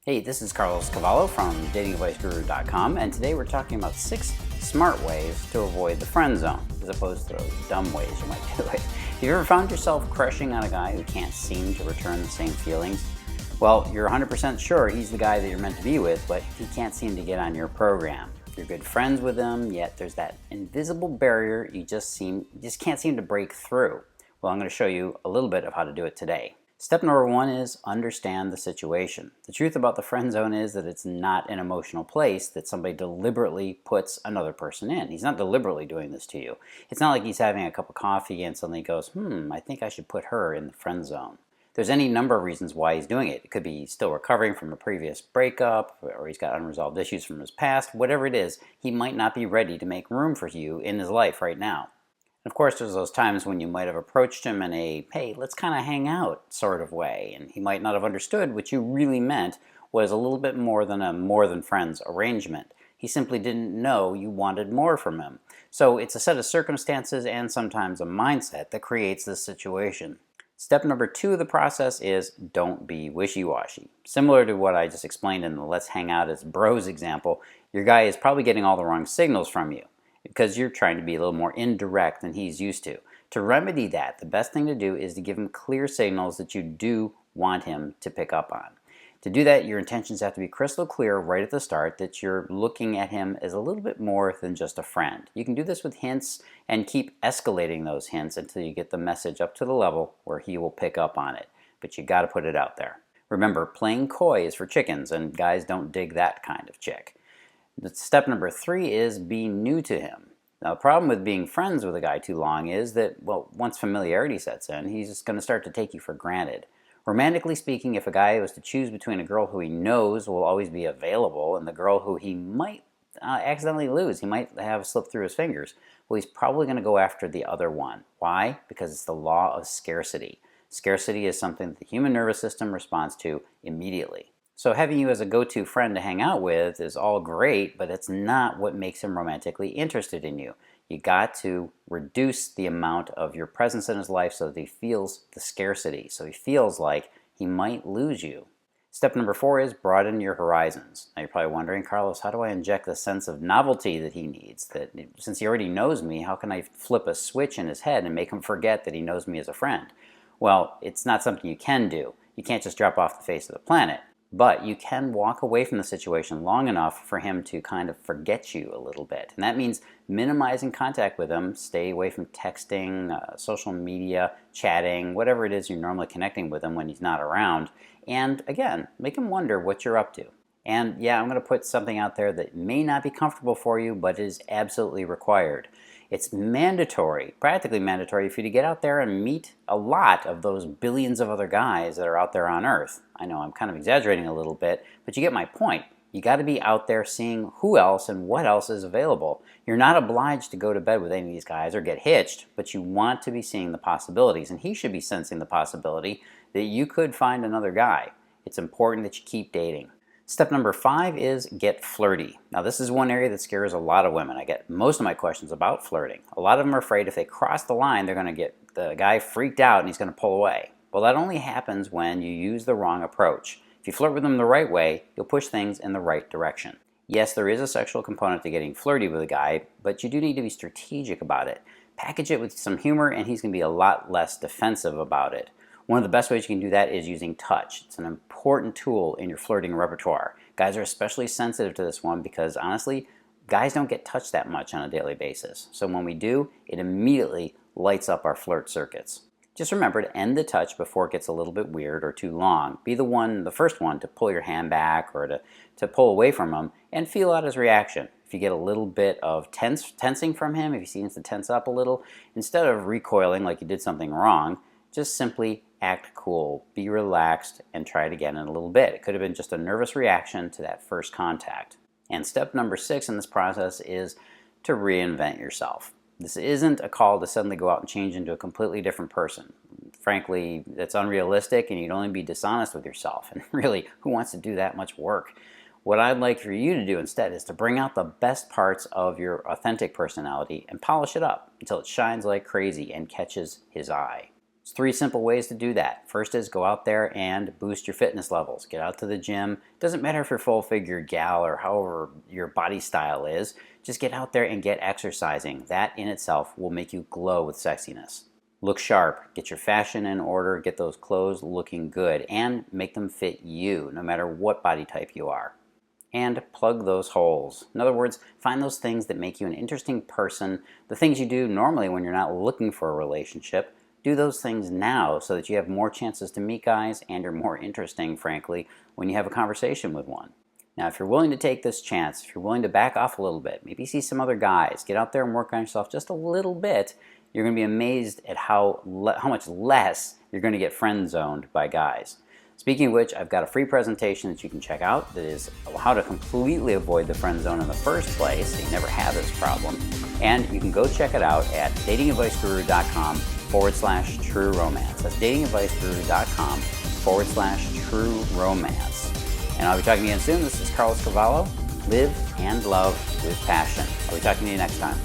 Hey, this is Carlos Cavallo from datingadviceguru.com, and today we're talking about 6 smart ways to avoid the friend zone, as opposed to those dumb ways you might do it. Have you ever found yourself crushing on a guy who can't seem to return the same feelings? Well, you're 100% sure he's the guy that you're meant to be with, but he can't seem to get on your program. You're good friends with him, yet there's that invisible barrier you just can't seem to break through. Well, I'm going to show you a little bit of how to do it today. Step number 1 is understand the situation. The truth about the friend zone is that it's not an emotional place that somebody deliberately puts another person in. He's not deliberately doing this to you. It's not like he's having a cup of coffee and suddenly goes, I think I should put her in the friend zone. There's any number of reasons why he's doing it. It could be he's still recovering from a previous breakup, or he's got unresolved issues from his past. Whatever it is, he might not be ready to make room for you in his life right now. Of course, there's those times when you might have approached him in a, hey, let's kind of hang out sort of way, and he might not have understood what you really meant was a little bit more than a more than friends arrangement. He simply didn't know you wanted more from him. So it's a set of circumstances and sometimes a mindset that creates this situation. Step number 2 of the process is don't be wishy-washy. Similar to what I just explained in the let's hang out as bros example, your guy is probably getting all the wrong signals from you, because you're trying to be a little more indirect than he's used to. To remedy that, the best thing to do is to give him clear signals that you do want him to pick up on. To do that, your intentions have to be crystal clear right at the start that you're looking at him as a little bit more than just a friend. You can do this with hints and keep escalating those hints until you get the message up to the level where he will pick up on it. But you got to put it out there. Remember, playing coy is for chickens, and guys don't dig that kind of chick. Step number 3 is be new to him. Now, the problem with being friends with a guy too long is that, well, once familiarity sets in, he's just going to start to take you for granted. Romantically speaking, if a guy was to choose between a girl who he knows will always be available and the girl who he might accidentally lose, he might have slipped through his fingers, well, he's probably going to go after the other one. Why? Because it's the law of scarcity. Scarcity is something that the human nervous system responds to immediately. So having you as a go-to friend to hang out with is all great, but it's not what makes him romantically interested in you. You got to reduce the amount of your presence in his life so that he feels the scarcity, so he feels like he might lose you. Step number 4 is broaden your horizons. Now you're probably wondering, Carlos, how do I inject the sense of novelty that he needs? That since he already knows me, how can I flip a switch in his head and make him forget that he knows me as a friend? Well, it's not something you can do. You can't just drop off the face of the planet. But you can walk away from the situation long enough for him to kind of forget you a little bit. And that means minimizing contact with him, stay away from texting, social media, chatting, whatever it is you're normally connecting with him when he's not around. And again, make him wonder what you're up to. And yeah, I'm going to put something out there that may not be comfortable for you, but is absolutely required. It's mandatory, practically mandatory, for you to get out there and meet a lot of those billions of other guys that are out there on Earth. I know I'm kind of exaggerating a little bit, but you get my point. You got to be out there seeing who else and what else is available. You're not obliged to go to bed with any of these guys or get hitched, but you want to be seeing the possibilities, and he should be sensing the possibility that you could find another guy. It's important that you keep dating. Step number 5 is get flirty. Now this is one area that scares a lot of women. I get most of my questions about flirting. A lot of them are afraid if they cross the line, they're going to get the guy freaked out and he's going to pull away. Well, that only happens when you use the wrong approach. If you flirt with him the right way, you'll push things in the right direction. Yes, there is a sexual component to getting flirty with a guy, but you do need to be strategic about it. Package it with some humor and he's going to be a lot less defensive about it. One of the best ways you can do that is using touch. It's an important tool in your flirting repertoire. Guys are especially sensitive to this one because honestly, guys don't get touched that much on a daily basis. So when we do, it immediately lights up our flirt circuits. Just remember to end the touch before it gets a little bit weird or too long. Be the first one to pull your hand back or to pull away from him and feel out his reaction. If you get a little bit of tensing from him, if he seems to tense up a little, instead of recoiling like you did something wrong, just simply act cool, be relaxed, and try it again in a little bit. It could have been just a nervous reaction to that first contact. And step number 6 in this process is to reinvent yourself. This isn't a call to suddenly go out and change into a completely different person. Frankly, that's unrealistic and you'd only be dishonest with yourself. And really, who wants to do that much work? What I'd like for you to do instead is to bring out the best parts of your authentic personality and polish it up until it shines like crazy and catches his eye. There's 3 simple ways to do that. First is go out there and boost your fitness levels. Get out to the gym. Doesn't matter if you're full figure gal or however your body style is. Just get out there and get exercising. That in itself will make you glow with sexiness. Look sharp. Get your fashion in order. Get those clothes looking good and make them fit you, no matter what body type you are. And plug those holes. In other words, find those things that make you an interesting person, the things you do normally when you're not looking for a relationship. Do those things now so that you have more chances to meet guys and you're more interesting, frankly, when you have a conversation with one. Now, if you're willing to take this chance, if you're willing to back off a little bit, maybe see some other guys, get out there and work on yourself just a little bit, you're going to be amazed at how much less you're going to get friend-zoned by guys. Speaking of which, I've got a free presentation that you can check out that is how to completely avoid the friend zone in the first place so you never have this problem. And you can go check it out at datingadviceguru.com/true romance. That's datingadviceguru.com/true romance. And I'll be talking to you again soon. This is Carlos Cavallo. Live and love with passion. I'll be talking to you next time.